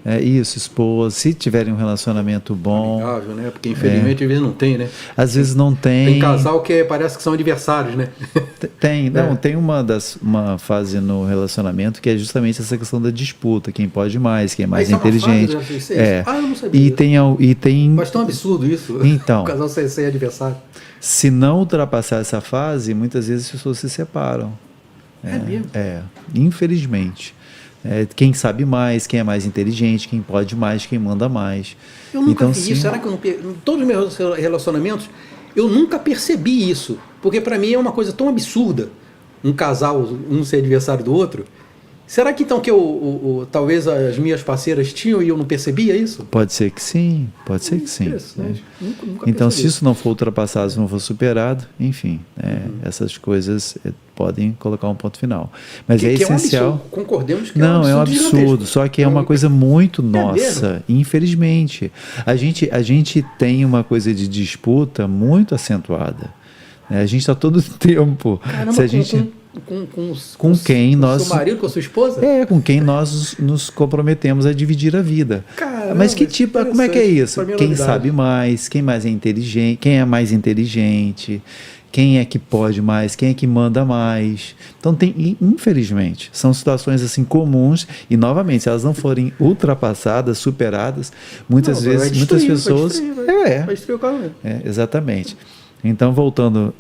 É isso, esposa, se tiverem um relacionamento bom. Amigável, né? Porque infelizmente às vezes não tem, né? Às vezes não tem. Tem casal que parece que são adversários, né? Tem, não, tem uma fase no relacionamento que é justamente essa questão da disputa, quem pode mais, quem é mais inteligente. Eu não sabia. E tem. Mas tão absurdo isso. Então, O casal ser adversário. Se não ultrapassar essa fase, muitas vezes as pessoas se separam. É mesmo? Infelizmente. Quem sabe mais, quem é mais inteligente, quem pode mais, quem manda mais. Eu nunca então, vi isso. Será que eu não... Em todos os meus relacionamentos, eu nunca percebi isso. Porque para mim é uma coisa tão absurda um casal, um ser adversário do outro. Será que então que talvez as minhas parceiras tinham e eu não percebia isso? Pode ser que sim, pode ser que sim. Nunca então, percebi. se isso não for ultrapassado, se não for superado, enfim, essas coisas podem colocar um ponto final. Mas é essencial. É um absurdo. Concordemos que não, é um absurdo. Só que é uma coisa muito nossa, infelizmente. A gente tem uma coisa de disputa muito acentuada. A gente está todo o tempo. Caramba, se a gente com quem nós... seu marido, com a sua esposa? Com quem nós nos comprometemos a dividir a vida. Caramba, mas que tipo, como é que é isso? Quem sabe mais, quem mais é inteligente, quem é mais inteligente, quem é que pode mais, quem é que manda mais. Então infelizmente, são situações assim comuns e novamente, se elas não forem ultrapassadas, superadas, muitas pessoas... Vai destruir o carro mesmo. Exatamente. Então, voltando...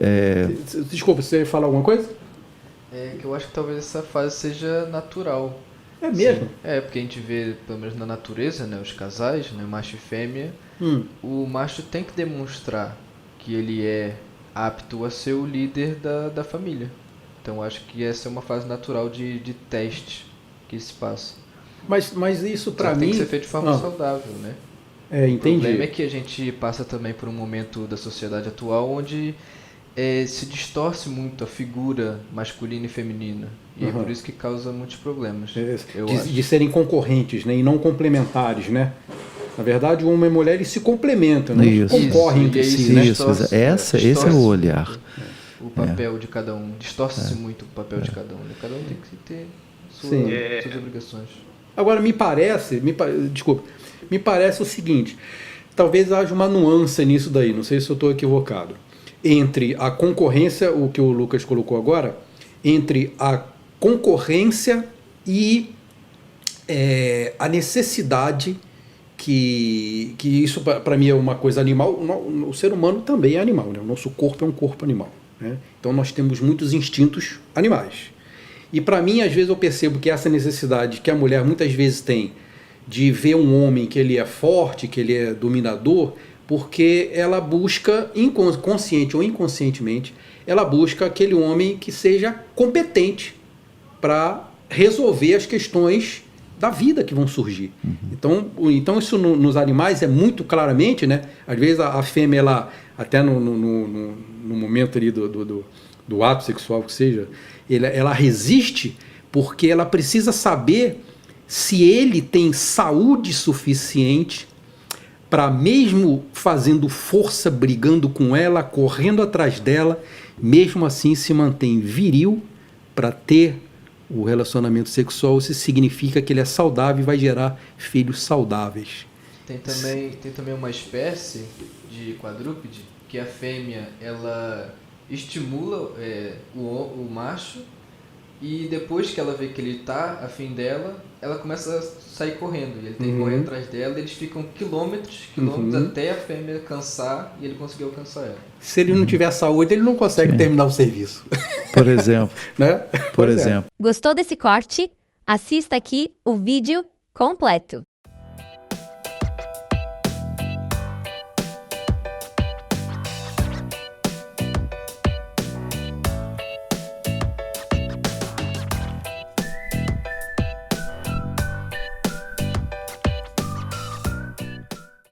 Desculpa, você ia falar alguma coisa? Que eu acho que talvez essa fase seja natural. É mesmo? Porque a gente vê, pelo menos na natureza, né, os casais, né, macho e fêmea, o macho tem que demonstrar que ele é apto a ser o líder da família. Então eu acho que essa é uma fase natural de teste que se passa. Mas isso para mim... tem que ser feito de forma saudável, né? Entendi. O problema é que a gente passa também por um momento da sociedade atual onde se distorce muito a figura masculina e feminina. E é por isso que causa muitos problemas. De serem concorrentes, né, e não complementares, né? Na verdade, o homem e a mulher eles se complementam, né? Eles concorrem entre si. Esse é o olhar. O papel de cada um. Distorce-se muito o papel de cada um. Cada um tem que ter suas obrigações. Agora, me parece o seguinte, talvez haja uma nuance nisso daí, não sei se eu estou equivocado, entre a concorrência, o que o Lucas colocou agora, entre a concorrência e a necessidade que isso para mim é uma coisa animal. O ser humano também é animal, né? O nosso corpo é um corpo animal, né? Então nós temos muitos instintos animais. E para mim, às vezes eu percebo que essa necessidade que a mulher muitas vezes tem de ver um homem que ele é forte, que ele é dominador, porque ela busca, consciente ou inconscientemente, ela busca aquele homem que seja competente para resolver as questões da vida que vão surgir. Então isso nos animais é muito claramente, né? Às vezes a fêmea, ela, até no momento ali do ato sexual que seja, ela resiste porque ela precisa saber se ele tem saúde suficiente para, mesmo fazendo força, brigando com ela, correndo atrás dela, mesmo assim se mantém viril para ter o relacionamento sexual. Isso significa que ele é saudável e vai gerar filhos saudáveis. Tem também uma espécie de quadrúpede que a fêmea ela estimula o macho, e depois que ela vê que ele está afim dela, ela começa a sair correndo. E ele tem que correr atrás dela, e eles ficam quilômetros até a fêmea cansar e ele conseguir alcançar ela. Se ele não tiver saúde, ele não consegue terminar o serviço. Por exemplo. Né? Por exemplo. Gostou desse corte? Assista aqui o vídeo completo.